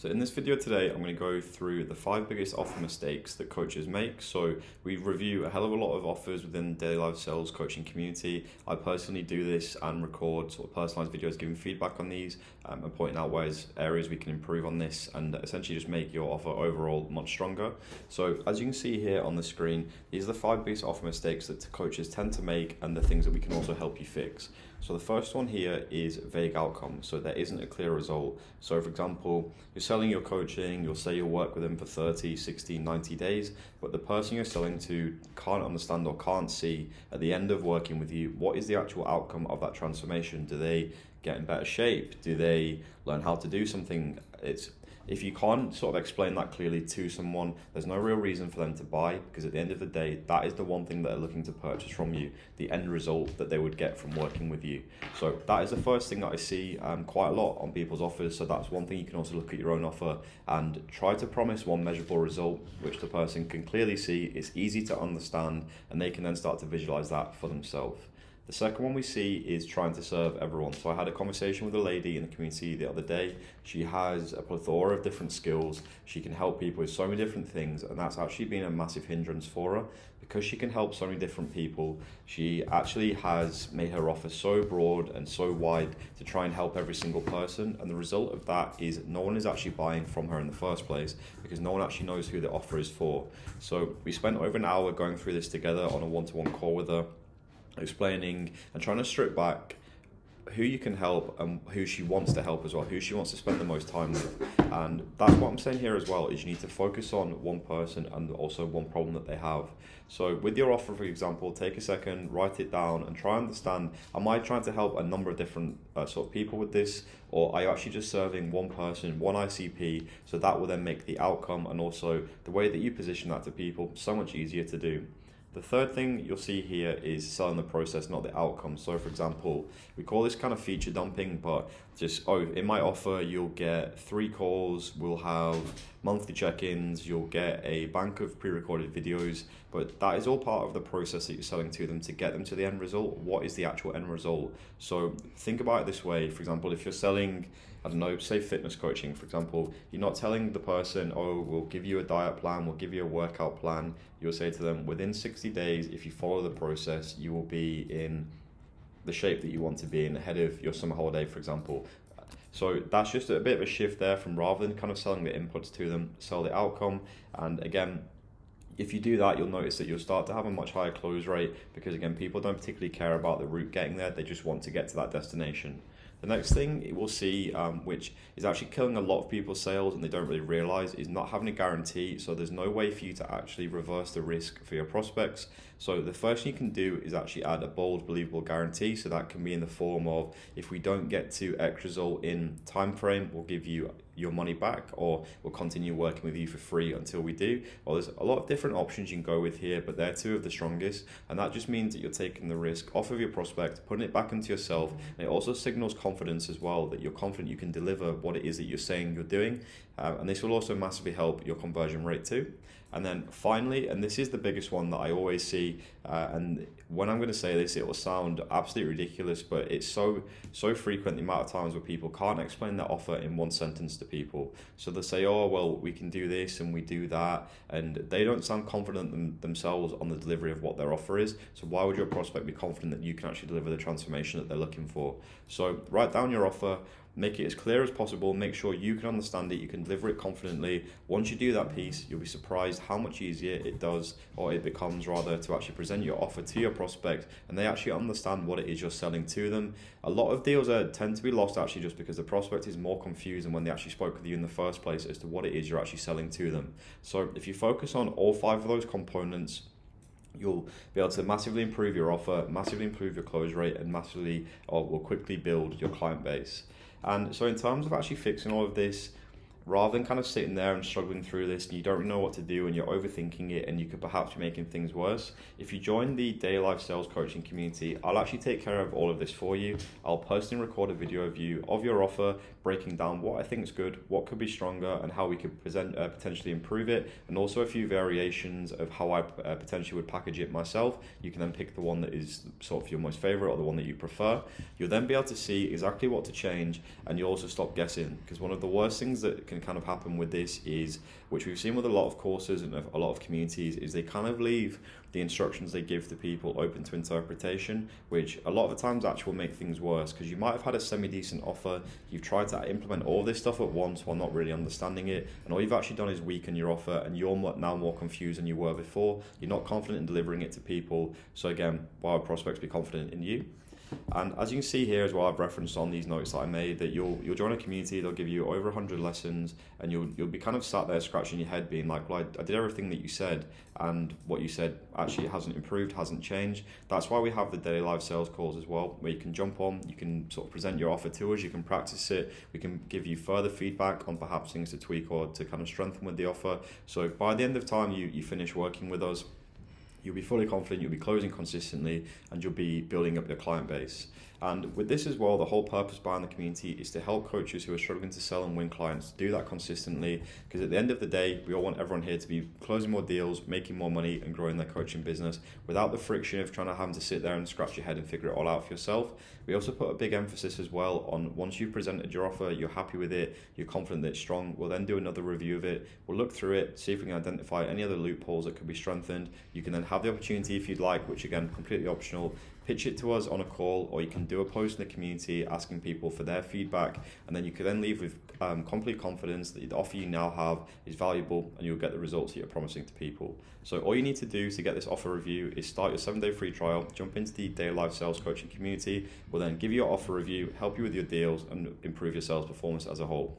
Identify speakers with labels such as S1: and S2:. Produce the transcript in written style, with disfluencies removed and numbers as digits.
S1: So in this video today, I'm going to go through the 5 biggest offer mistakes that coaches make. So we review a hell of a lot of offers within the Daily Life Sales coaching community. I personally do this and record sort of personalized videos giving feedback on these and pointing out areas we can improve on this and essentially just make your offer overall much stronger. So as you can see here on the screen, these are the 5 biggest offer mistakes that coaches tend to make and the things that we can also help you fix. So the first one here is vague outcome. So there isn't a clear result. So for example, you're selling your coaching, you'll say you'll work with them for 30, 60, 90 days, but the person you're selling to can't understand or can't see at the end of working with you, what is the actual outcome of that transformation? Do they get in better shape? Do they learn how to do something? If you can't sort of explain that clearly to someone, there's no real reason for them to buy, because at the end of the day, that is the one thing that they're looking to purchase from you, the end result that they would get from working with you. So that is the first thing that I see quite a lot on people's offers. So that's one thing you can also look at your own offer and try to promise one measurable result, which the person can clearly see, it's easy to understand, and they can then start to visualize that for themselves. The second one we see is trying to serve everyone. So I had a conversation with a lady in the community the other day. She has a plethora of different skills. She can help people with so many different things, and that's actually been a massive hindrance for her. Because she can help so many different people, she actually has made her offer so broad and so wide to try and help every single person. And the result of that is no one is actually buying from her in the first place, because no one actually knows who the offer is for. So we spent over an hour going through this together on a one-to-one call with her, explaining and trying to strip back who you can help and who she wants to help as well, who she wants to spend the most time with. And that's what I'm saying here as well, is you need to focus on one person and also one problem that they have. So with your offer, for example, take a second, write it down and try and understand, am I trying to help a number of different sort of people with this, or are you actually just serving one person, one ICP? So that will then make the outcome and also the way that you position that to people so much easier to do. The third thing you'll see here is selling the process, not the outcome. So for example, we call this kind of feature dumping, but just, in my offer, you'll get 3 calls, we'll have monthly check-ins, you'll get a bank of pre-recorded videos, but that is all part of the process that you're selling to them to get them to the end result. What is the actual end result? So think about it this way. For example, if you're selling, I don't know, say fitness coaching, for example, you're not telling the person, oh, we'll give you a diet plan, we'll give you a workout plan. You'll say to them, within 60 days, if you follow the process, you will be in the shape that you want to be in ahead of your summer holiday, for example. So that's just a bit of a shift there from, rather than kind of selling the inputs to them, sell the outcome. And again, if you do that, you'll notice that you'll start to have a much higher close rate, because again, people don't particularly care about the route getting there, they just want to get to that destination. The next thing we'll see, which is actually killing a lot of people's sales and they don't really realize, is not having a guarantee. So there's no way for you to actually reverse the risk for your prospects. So the first thing you can do is actually add a bold, believable guarantee. So that can be in the form of, if we don't get to X result in time frame, we'll give you your money back, or we'll continue working with you for free until we do. Well, there's a lot of different options you can go with here, but they're 2 of the strongest, and that just means that you're taking the risk off of your prospect, putting it back into yourself, and it also signals confidence as well, that you're confident you can deliver what it is that you're saying you're doing, and this will also massively help your conversion rate too. And then finally, and this is the biggest one that I always see, and when I'm going to say this, it will sound absolutely ridiculous, but it's so frequent, the amount of times where people can't explain their offer in one sentence to people. So they say, oh, well, we can do this and we do that, and they don't sound confident themselves on the delivery of what their offer is. So why would your prospect be confident that you can actually deliver the transformation that they're looking for? So write down your offer, make it as clear as possible, make sure you can understand it, you can deliver it confidently. Once you do that piece, you'll be surprised how much easier it does, or it becomes rather, to actually present your offer to your prospect and they actually understand what it is you're selling to them. A lot of deals tend to be lost actually just because the prospect is more confused than when they actually spoke with you in the first place as to what it is you're actually selling to them. So if you focus on all 5 of those components, you'll be able to massively improve your offer, massively improve your close rate, and massively or will quickly build your client base. And so in terms of actually fixing all of this, rather than kind of sitting there and struggling through this and you don't really know what to do and you're overthinking it and you could perhaps be making things worse, if you join the Daily Life Sales coaching community, I'll actually take care of all of this for you. I'll personally record a video of you of your offer, breaking down what I think is good, what could be stronger, and how we could potentially improve it, and also a few variations of how I potentially would package it myself. You can then pick the one that is sort of your most favorite or the one that you prefer. You'll then be able to see exactly what to change, and you'll also stop guessing, because one of the worst things that can can kind of happen with this is, which we've seen with a lot of courses and a lot of communities, is they kind of leave the instructions they give to people open to interpretation, which a lot of the times actually will make things worse, because you might have had a semi-decent offer, you've tried to implement all this stuff at once while not really understanding it, and all you've actually done is weaken your offer, and you're now more confused than you were before. You're not confident in delivering it to people. So again, why would prospects be confident in you? And as you can see here as well, I've referenced on these notes that I made that you'll join a community, they'll give you over 100 lessons, and you'll be kind of sat there scratching your head being like, well, I did everything that you said, and what you said actually hasn't improved, hasn't changed. That's why we have the daily live sales calls as well, where you can jump on, you can sort of present your offer to us, you can practice it, we can give you further feedback on perhaps things to tweak or to kind of strengthen with the offer. So by the end of time you finish working with us, you'll be fully confident, you'll be closing consistently, and you'll be building up your client base. And with this as well, the whole purpose behind the community is to help coaches who are struggling to sell and win clients do that consistently, because at the end of the day, we all want everyone here to be closing more deals, making more money, and growing their coaching business without the friction of trying to have to sit there and scratch your head and figure it all out for yourself. We also put a big emphasis as well on, once you've presented your offer, you're happy with it, you're confident that it's strong, we'll then do another review of it, we'll look through it, see if we can identify any other loopholes that could be strengthened. You can then have the opportunity, if you'd like, which again, completely optional, pitch it to us on a call, or you can do a post in the community asking people for their feedback, and then you can then leave with complete confidence that the offer you now have is valuable and you'll get the results that you're promising to people. So all you need to do to get this offer review is start your 7-day free trial, jump into the Daily Live Sales Coaching community. We'll then give you your offer review, help you with your deals, and improve your sales performance as a whole.